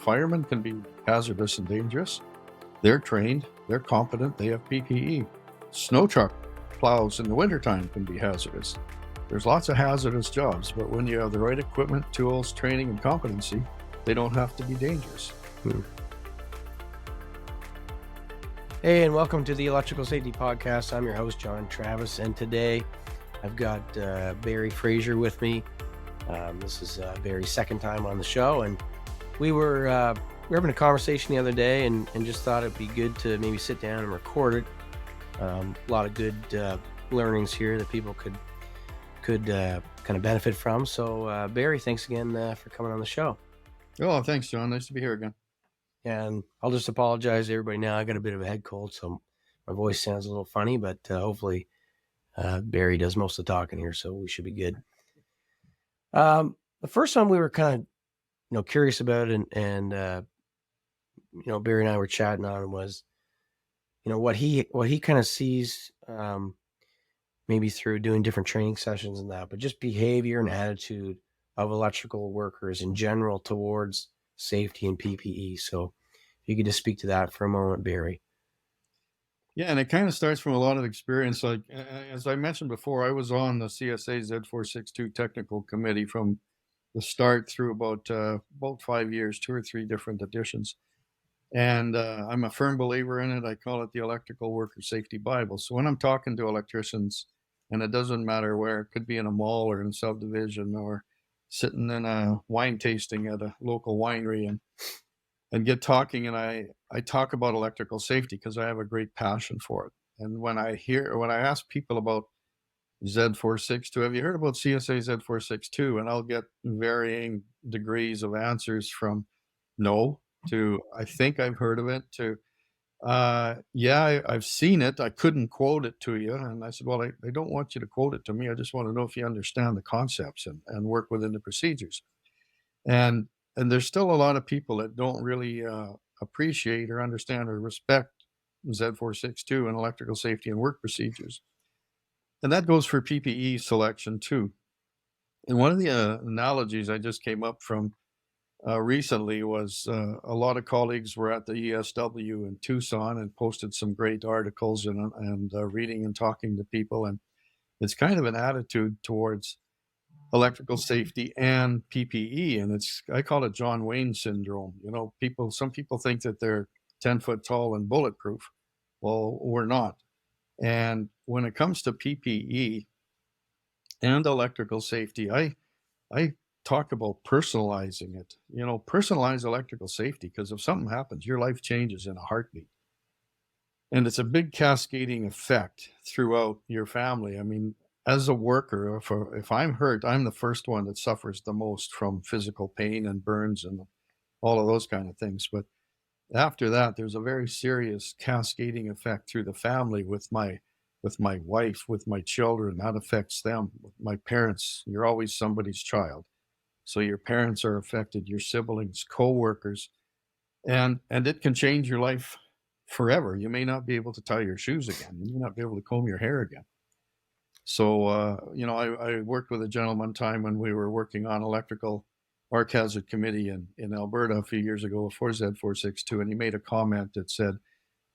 firemen can be hazardous and dangerous. They're trained, they're competent, they have PPE. Snow truck plows in the wintertime can be hazardous. There's lots of hazardous jobs, but when you have the right equipment, tools, training, and competency, they don't have to be dangerous. Hey, and welcome to the Electrical Safety Podcast. I'm your host, John Travis, and today I've got Barry Fraser with me. This is Barry's second time on the show, and we were having a conversation the other day and just thought it'd be good to maybe sit down and record it. A lot of good learnings here that people could kind of benefit from. So, Barry, thanks again for coming on the show. Oh, thanks, John. Nice to be here again. And I'll just apologize to everybody now. I got a bit of a head cold, so my voice sounds a little funny, but hopefully Barry does most of the talking here, so we should be good. The first one we were kind of, curious about, and Barry and I were chatting on was, what he kind of sees, maybe through doing different training sessions and that, but just behavior and attitude of electrical workers in general towards safety and PPE. So if you could just speak to that for a moment, Barry. Yeah, and it kind of starts from a lot of experience. Like, as I mentioned before, I was on the CSA Z462 technical committee from the start through about 5 years, 2 or 3 different editions. And I'm a firm believer in it. I call it the Electrical Worker Safety Bible. So when I'm talking to electricians, and it doesn't matter where, it could be in a mall or in a subdivision or sitting in a wine tasting at a local winery and get talking, and I talk about electrical safety because I have a great passion for it. And when I ask people about Z462, have you heard about CSA Z462? And I'll get varying degrees of answers from no to I think I've heard of it to yeah, I've seen it. I couldn't quote it to you. And I said, well, I don't want you to quote it to me. I just want to know if you understand the concepts and work within the procedures. And there's still a lot of people that don't really appreciate or understand or respect Z462 and electrical safety and work procedures. And that goes for PPE selection too. And one of the analogies I just came up from recently was a lot of colleagues were at the ESW in Tucson and posted some great articles and reading and talking to people. And it's kind of an attitude towards electrical safety and PPE. And I call it John Wayne syndrome. Some people think that they're 10 foot tall and bulletproof. Well, we're not. And when it comes to PPE and electrical safety, I talk about personalizing it, personalize electrical safety, because if something happens, your life changes in a heartbeat. And it's a big cascading effect throughout your family. I mean, as a worker, if I'm hurt, I'm the first one that suffers the most from physical pain and burns and all of those kind of things. But after that, there's a very serious cascading effect through the family with my wife, with my children. That affects them. With my parents, you're always somebody's child. So your parents are affected, your siblings, co-workers, and it can change your life forever. You may not be able to tie your shoes again. You may not be able to comb your hair again. So, I worked with a gentleman one time when we were working on electrical arc hazard committee in Alberta a few years ago for Z462, and he made a comment that said,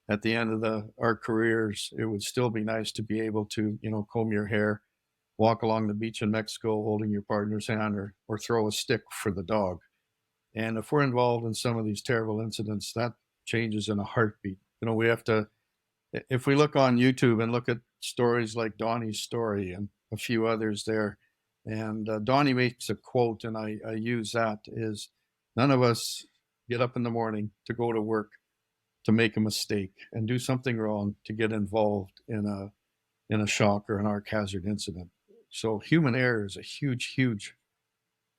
at the end of our careers, it would still be nice to be able to, comb your hair, walk along the beach in Mexico holding your partner's hand, or throw a stick for the dog. And if we're involved in some of these terrible incidents, that changes in a heartbeat. We have to, if we look on YouTube and look at stories like Donnie's story and a few others there, and Donnie makes a quote, and I use that, is none of us get up in the morning to go to work to make a mistake and do something wrong to get involved in a shock or an arc hazard incident. So human error is a huge, huge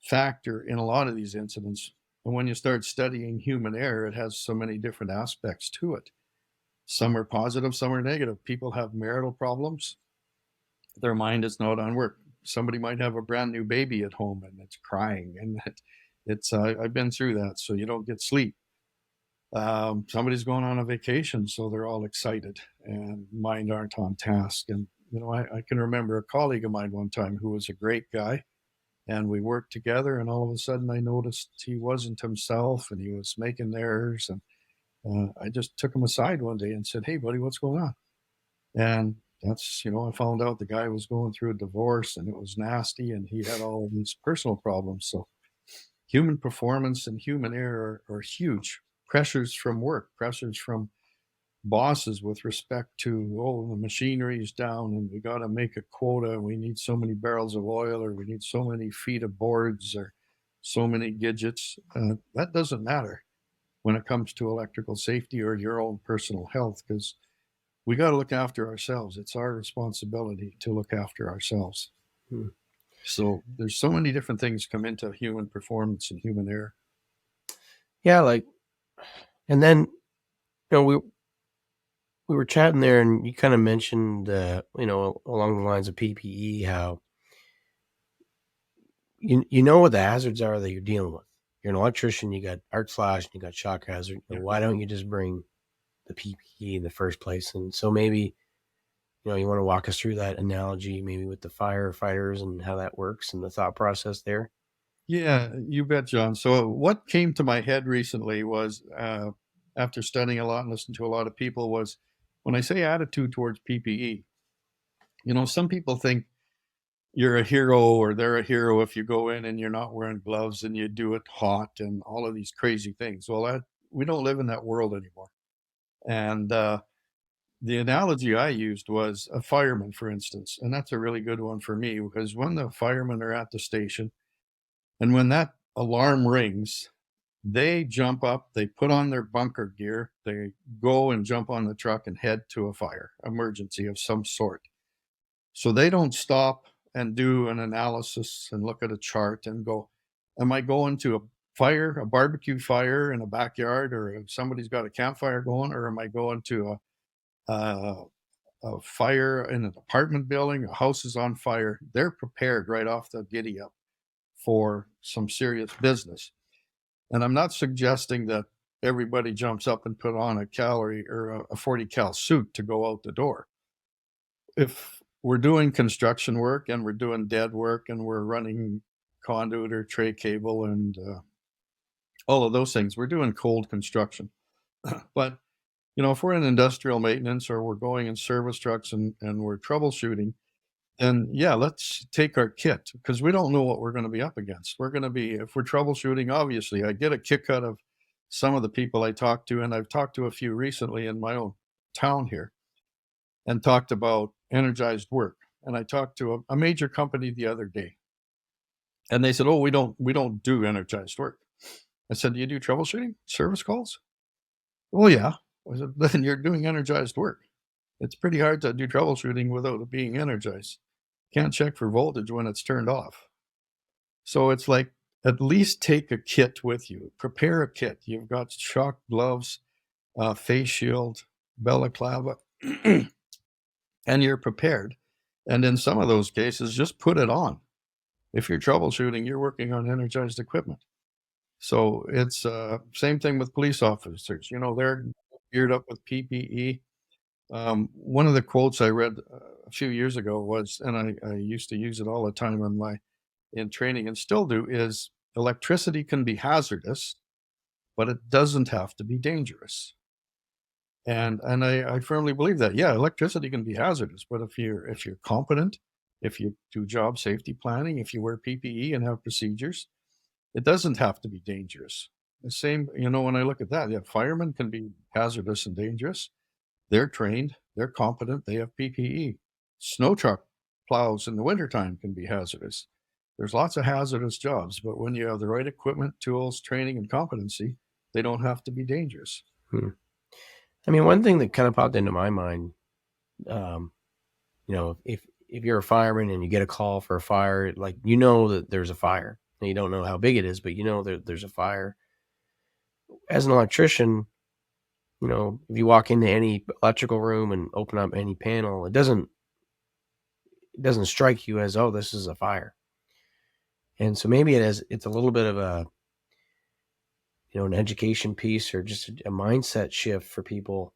factor in a lot of these incidents. And when you start studying human error, it has so many different aspects to it. Some are positive, some are negative. People have marital problems. Their mind is not on work. Somebody might have a brand new baby at home and it's crying, and I've been through that. So you don't get sleep. Somebody's going on a vacation, so they're all excited and mind aren't on task. And I can remember a colleague of mine one time who was a great guy, and we worked together. And all of a sudden, I noticed he wasn't himself, and he was making errors. And I just took him aside one day and said, "Hey, buddy, what's going on?" And that's, I found out the guy was going through a divorce, and it was nasty, and he had all of these personal problems. So human performance and human error are huge. Pressures from work, pressures from bosses with respect to, oh, the machinery is down and we got to make a quota. We need so many barrels of oil, or we need so many feet of boards, or so many gadgets. That doesn't matter when it comes to electrical safety or your own personal health, because we got to look after ourselves. It's our responsibility to look after ourselves. Hmm. So there's so many different things come into human performance and human error. Yeah, and then we were chatting there, and you kind of mentioned along the lines of PPE, how you know what the hazards are that you're dealing with. You're an electrician, you got arc flash, and you got shock hazard. Yeah. Why don't you just bring the PPE in the first place? And so maybe you want to walk us through that analogy, maybe with the firefighters and how that works and the thought process there. Yeah, you bet, John. So what came to my head recently was, after studying a lot and listening to a lot of people, was when I say attitude towards PPE. Some people think you're a hero or they're a hero if you go in and you're not wearing gloves and you do it hot and all of these crazy things. Well, we don't live in that world anymore. And the analogy I used was a fireman, for instance. And that's a really good one for me, because when the firemen are at the station and when that alarm rings, they jump up, they put on their bunker gear, they go and jump on the truck and head to a fire emergency of some sort. So they don't stop and do an analysis and look at a chart and go, am I going to a barbecue fire in a backyard, or if somebody's got a campfire going, or am I going to a fire in an apartment building, a house is on fire? They're prepared right off the giddy up for some serious business. And I'm not suggesting that everybody jumps up and put on a calorie or a 40 cal suit to go out the door. If we're doing construction work and we're doing dead work and we're running conduit or tray cable and all of those things, we're doing cold construction. But if we're in industrial maintenance or we're going in service trucks and we're troubleshooting, then yeah, let's take our kit, because we don't know what we're going to be up against. If we're troubleshooting, obviously, I get a kick out of some of the people I talk to, and I've talked to a few recently in my own town here, and talked about energized work. And I talked to a major company the other day, and they said, "Oh, we don't do energized work." I said, "Do you do troubleshooting, service calls?" "Well, yeah." I said, "Then you're doing energized work. It's pretty hard to do troubleshooting without it being energized. Can't check for voltage when it's turned off." So it's like, at least take a kit with you. Prepare a kit. You've got shock gloves, face shield, balaclava, and you're prepared. And in some of those cases, just put it on. If you're troubleshooting, you're working on energized equipment. So it's same thing with police officers. They're geared up with PPE. One of the quotes I read a few years ago was, and I used to use it all the time in training and still do, is electricity can be hazardous, but it doesn't have to be dangerous. And I firmly believe that. Yeah, electricity can be hazardous, but if you're competent, if you do job safety planning, if you wear PPE and have procedures, it doesn't have to be dangerous. The same, when I look at that, yeah, firemen can be hazardous and dangerous. They're trained, they're competent, they have PPE. Snow truck plows in the wintertime can be hazardous. There's lots of hazardous jobs, but when you have the right equipment, tools, training, and competency, they don't have to be dangerous. Hmm. I mean, one thing that kind of popped into my mind, if you're a fireman and you get a call for a fire, like that there's a fire, and you don't know how big it is, but there's a fire. As an electrician, if you walk into any electrical room and open up any panel, it doesn't strike you as, oh, this is a fire. And so maybe it's a little bit of an education piece, or just a mindset shift for people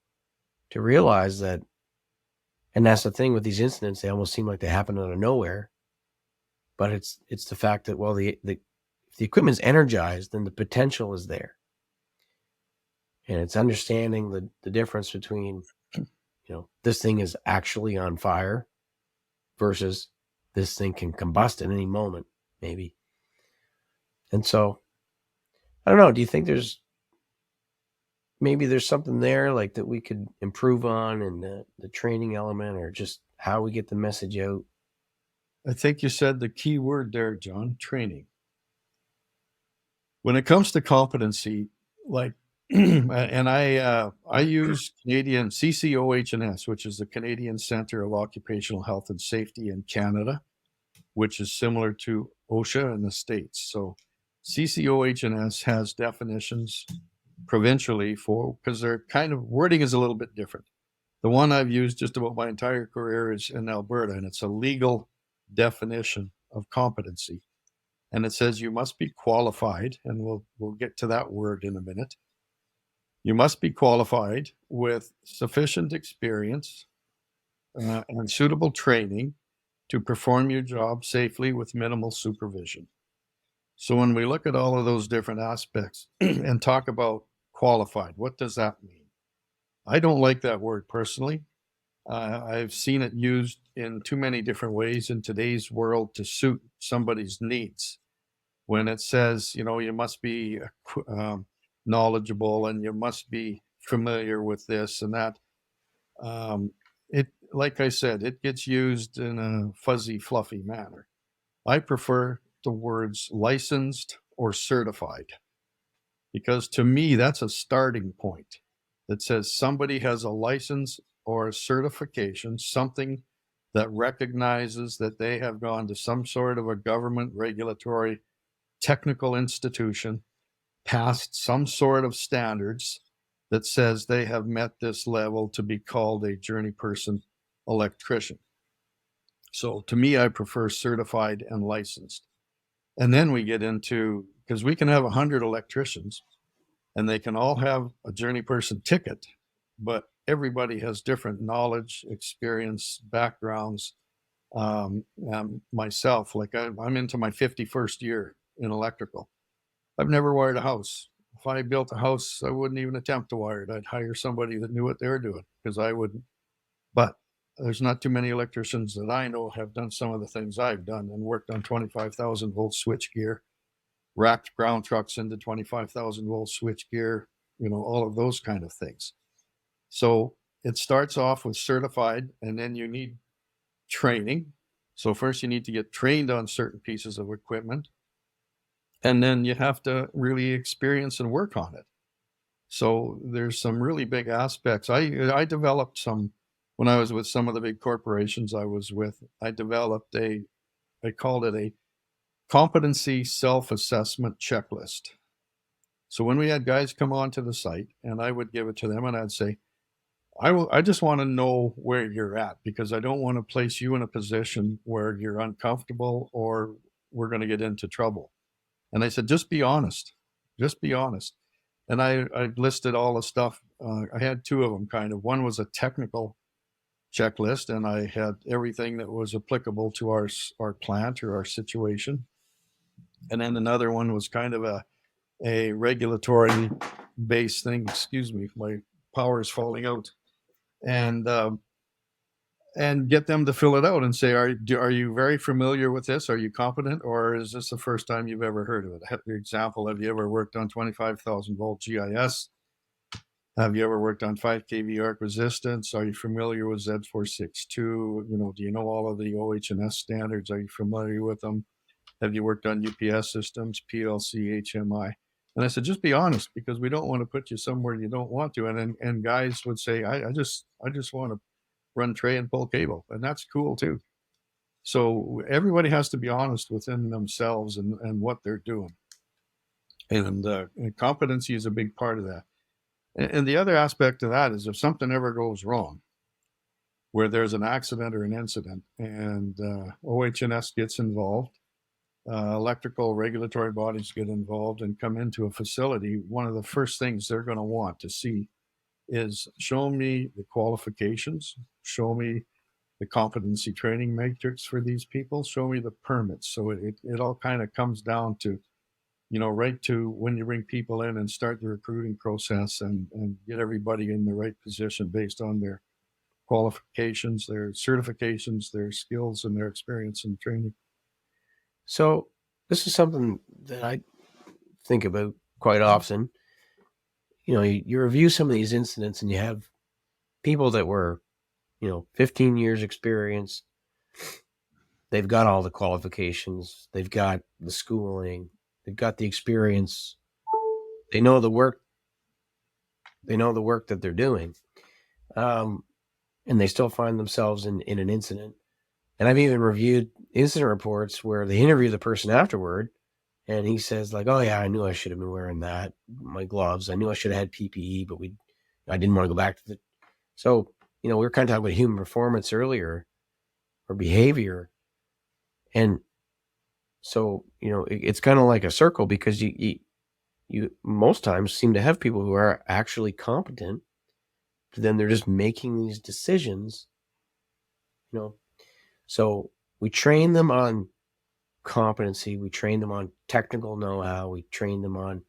to realize that. And that's the thing with these incidents, they almost seem like they happen out of nowhere. but it's the fact that, well, if the equipment's energized, then the potential is there. And it's understanding the difference between, this thing is actually on fire versus this thing can combust at any moment, maybe. And so, I don't know, do you think there's something there like that we could improve on in the training element, or just how we get the message out? I think you said the key word there, John, training. When it comes to competency, like, and I use Canadian CCOHS, which is the Canadian Centre of Occupational Health and Safety in Canada, which is similar to OSHA in the States. So CCOHS has definitions provincially because their kind of wording is a little bit different. The one I've used just about my entire career is in Alberta, and it's a legal definition of competency. And it says you must be qualified, and we'll get to that word in a minute. You must be qualified with sufficient experience and suitable training to perform your job safely with minimal supervision. So when we look at all of those different aspects and talk about qualified, what does that mean? I don't like that word personally. I've seen it used in too many different ways in today's world to suit somebody's needs. When it says, you must be knowledgeable and you must be familiar with this and that, it, like I said, it gets used in a fuzzy, fluffy manner. I prefer the words licensed or certified, because to me, that's a starting point that says somebody has a license or a certification, something that recognizes that they have gone to some sort of a government regulatory technical institution, passed some sort of standards that says they have met this level to be called a journey person electrician. So to me, I prefer certified and licensed. And then we get into, because we can have 100 electricians and they can all have a journey person ticket, but everybody has different knowledge, experience, backgrounds. Myself, like I'm into my 51st year in electrical. I've never wired a house. If I built a house, I wouldn't even attempt to wire it. I'd hire somebody that knew what they were doing, because I wouldn't. But there's not too many electricians that I know have done some of the things I've done and worked on 25,000 volt switch gear, racked ground trucks into 25,000 volt switch gear, all of those kind of things. So it starts off with certified, and then you need training. So first you need to get trained on certain pieces of equipment, and then you have to really experience and work on it. So there's some really big aspects. I developed some, when I was with some of the big corporations I was with, I developed I called it a competency self-assessment checklist. So when we had guys come onto the site, and I would give it to them, and I'd say, I just want to know where you're at, because I don't want to place you in a position where you're uncomfortable or we're going to get into trouble. And I said, just be honest. Just be honest. And I listed all the stuff. I had two of them kind of. One was a technical checklist, and I had everything that was applicable to our plant or our situation. And then another one was kind of a regulatory based thing. Excuse me, my power is falling out. And get them to fill it out and say, are you very familiar with this? Are you competent? Or is this the first time you've ever heard of it? For example, have you ever worked on 25,000 volt GIS? Have you ever worked on 5 kV arc resistance? Are you familiar with Z462? Do you know all of the OH&S standards? Are you familiar with them? Have you worked on UPS systems, PLC, HMI? And I said, just be honest, because we don't want to put you somewhere you don't want to. And guys would say, I just want to run tray and pull cable, and that's cool too. So everybody has to be honest within themselves and what they're doing, and competency is a big part of that. And the other aspect of that is, if something ever goes wrong, where there's an accident or an incident, and OH&S gets involved, electrical regulatory bodies get involved and come into a facility, one of the first things they're going to want to see is, show me the qualifications, show me the competency training matrix for these people, show me the permits. So it all kind of comes down to, right to when you bring people in and start the recruiting process and get everybody in the right position based on their qualifications, their certifications, their skills, and their experience and training. So this is something that I think about quite often. You review some of these incidents and you have people that were, 15 years experience. They've got all the qualifications. They've got the schooling. They've got the experience. They know the work. They know the work that they're doing. And they still find themselves in an incident. And I've even reviewed incident reports where they interview the person afterward and he says like, oh yeah, I knew I should have been wearing my gloves. I knew I should have had PPE, but I didn't want to go back to so, we were kind of talking about human performance earlier or behavior. And so, it's kind of like a circle because you most times seem to have people who are actually competent, but then they're just making these decisions, So we train them on competency. We train them on technical know-how. We train them on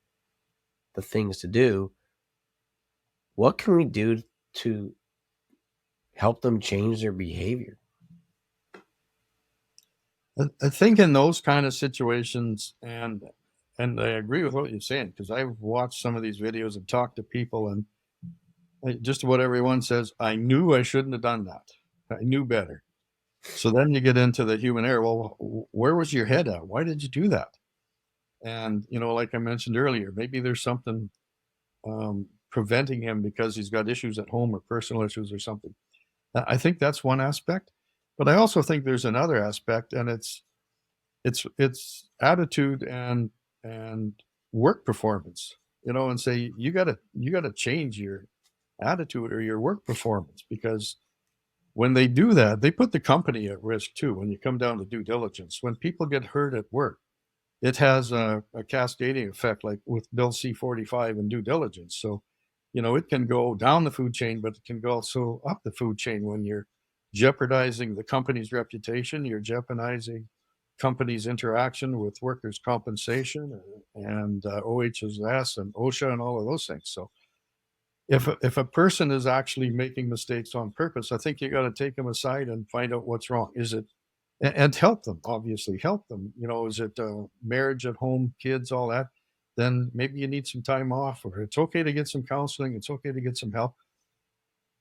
the things to do. What can we do to help them change their behavior? I think in those kind of situations, and I agree with what you're saying, because I've watched some of these videos and talked to people, and just what everyone says, I knew I shouldn't have done that. I knew better. So then you get into the human error. Well, where was your head at? Why did you do that? And, like I mentioned earlier, maybe there's something preventing him because he's got issues at home or personal issues or something. I think that's one aspect. But I also think there's another aspect, and it's attitude and work performance, and say you gotta change your attitude or your work performance, because when they do that, they put the company at risk too. When you come down to due diligence, when people get hurt at work, it has a cascading effect, like with Bill C-45 and due diligence. So, it can go down the food chain, but it can go also up the food chain when you're jeopardizing the company's reputation, you're jeopardizing company's interaction with workers' compensation and OHS and OSHA and all of those things. So, if a person is actually making mistakes on purpose, I think you got to take them aside and find out what's wrong. Is it and help them, obviously help them. Is it marriage at home, kids, all that? Then maybe you need some time off, or it's okay to get some counseling. It's okay to get some help.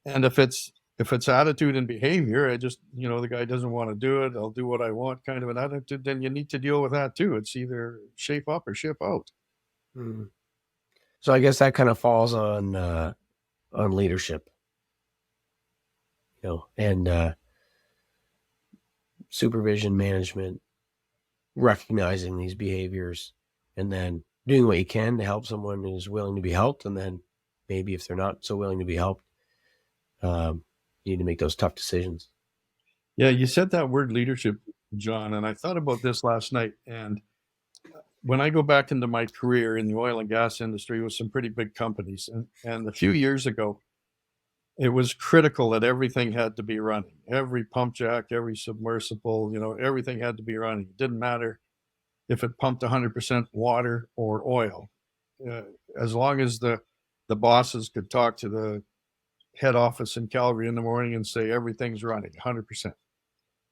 And if it's attitude and behavior, I just, the guy doesn't want to do it. I'll do what I want, kind of an attitude. Then you need to deal with that too. It's either shape up or ship out. Hmm. So I guess that kind of falls on leadership, and supervision, management, recognizing these behaviors, and then doing what you can to help someone who's willing to be helped. And then maybe if they're not so willing to be helped, you need to make those tough decisions. Yeah, you said that word leadership, John, and I thought about this last night. And when I go back into my career in the oil and gas industry with some pretty big companies, and a few years ago, it was critical that everything had to be running. Every pump jack, every submersible, everything had to be running. It didn't matter if it pumped 100% water or oil. Uh, as long as the bosses could talk to the head office in Calgary in the morning and say everything's running 100%.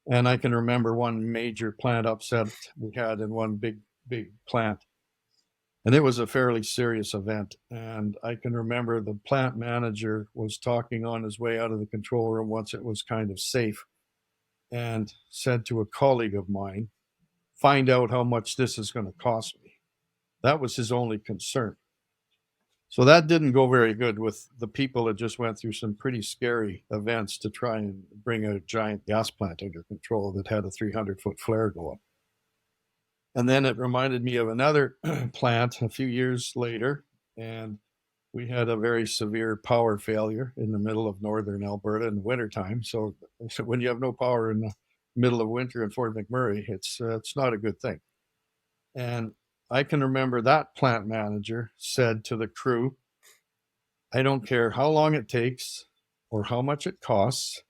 And I can remember one major plant upset we had in one big plant, and it was a fairly serious event. And I can remember the plant manager was talking on his way out of the control room once it was kind of safe, and said to a colleague of mine, find out how much this is going to cost me. That was his only concern. So that didn't go very good with the people that just went through some pretty scary events to try and bring a giant gas plant under control that had a 300-foot flare go up. And then it reminded me of another plant a few years later, and we had a very severe power failure in the middle of northern Alberta in the wintertime. So when you have no power in the middle of winter in Fort McMurray, it's not a good thing. And I can remember that plant manager said to the crew, I don't care how long it takes or how much it costs.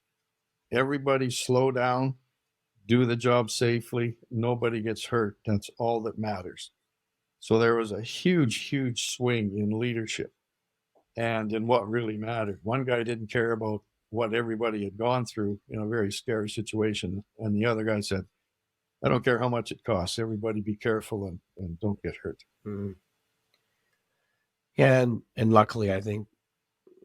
everybody slow down, do the job safely, nobody gets hurt. That's all that matters. So there was a huge swing in leadership and in what really mattered. One guy didn't care about what everybody had gone through in a very scary situation. And the other guy said, I don't care how much it costs. Everybody be careful and don't get hurt. Mm-hmm. Yeah, and luckily, I think,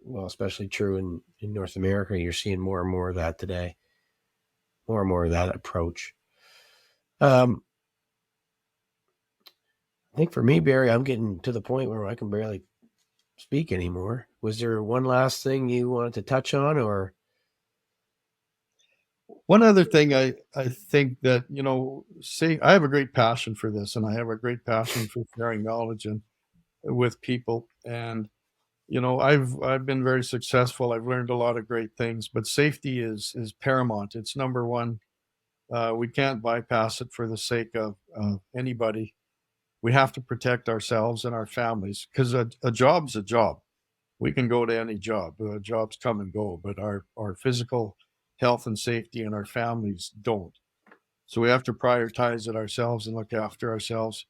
well, especially true in North America, you're seeing more and more of that today, more and more of that approach. I think for me, Barry, I'm getting to the point where I can barely speak anymore. Was there one last thing you wanted to touch on, or? One other thing I think that, I have a great passion for this, and I have a great passion for sharing knowledge and with people. And, I've been very successful. I've learned a lot of great things, but safety is paramount. It's number one. We can't bypass it for the sake of anybody. We have to protect ourselves and our families because a job's a job. We can go to any job. Jobs come and go, but our physical health and safety and our families don't. So we have to prioritize it ourselves and look after ourselves.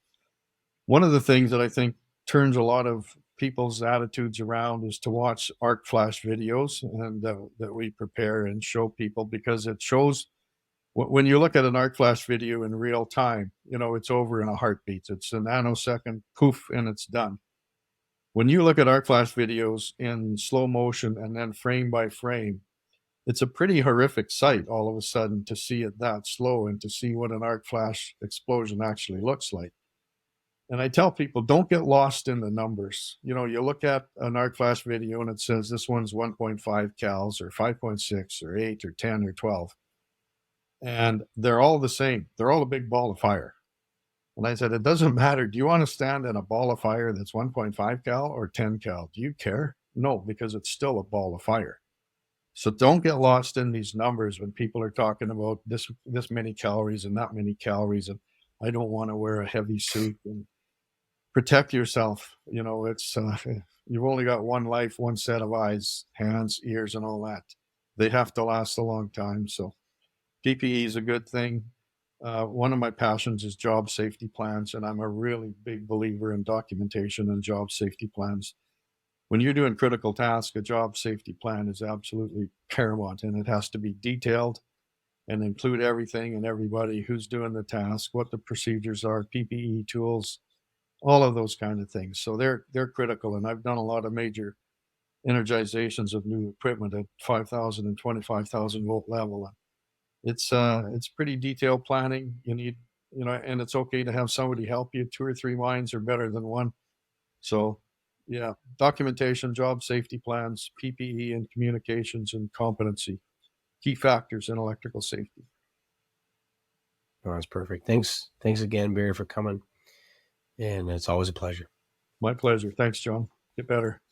One of the things that I think turns a lot of people's attitudes around is to watch arc flash videos and that we prepare and show people, because it shows when you look at an arc flash video in real time, it's over in a heartbeat. It's a nanosecond, poof, and it's done. When you look at arc flash videos in slow motion and then frame by frame, it's a pretty horrific sight all of a sudden to see it that slow and to see what an arc flash explosion actually looks like. And I tell people, don't get lost in the numbers. You look at an arc flash video and it says this one's 1.5 cals or 5.6 or 8 or 10 or 12. And they're all the same. They're all a big ball of fire. And I said, it doesn't matter. Do you want to stand in a ball of fire that's 1.5 cal or 10 cal? Do you care? No, because it's still a ball of fire. So don't get lost in these numbers when people are talking about this many calories and that many calories. And I don't want to wear a heavy suit. And protect yourself. It's you've only got one life, one set of eyes, hands, ears, and all that. They have to last a long time. So PPE is a good thing. One of my passions is job safety plans, and I'm a really big believer in documentation and job safety plans. When you're doing critical tasks, a job safety plan is absolutely paramount, and it has to be detailed and include everything and everybody who's doing the task, what the procedures are, PPE tools, all of those kind of things. So they're critical, and I've done a lot of major energizations of new equipment at 5,000 and 25,000 volt level. It's pretty detailed planning. You need, and it's okay to have somebody help you. 2 or 3 minds are better than one. So, yeah, documentation, job safety plans, PPE, and communications and competency, key factors in electrical safety. Oh, that's perfect. Thanks again, Barry, for coming. And it's always a pleasure. My pleasure. Thanks, John. Get better.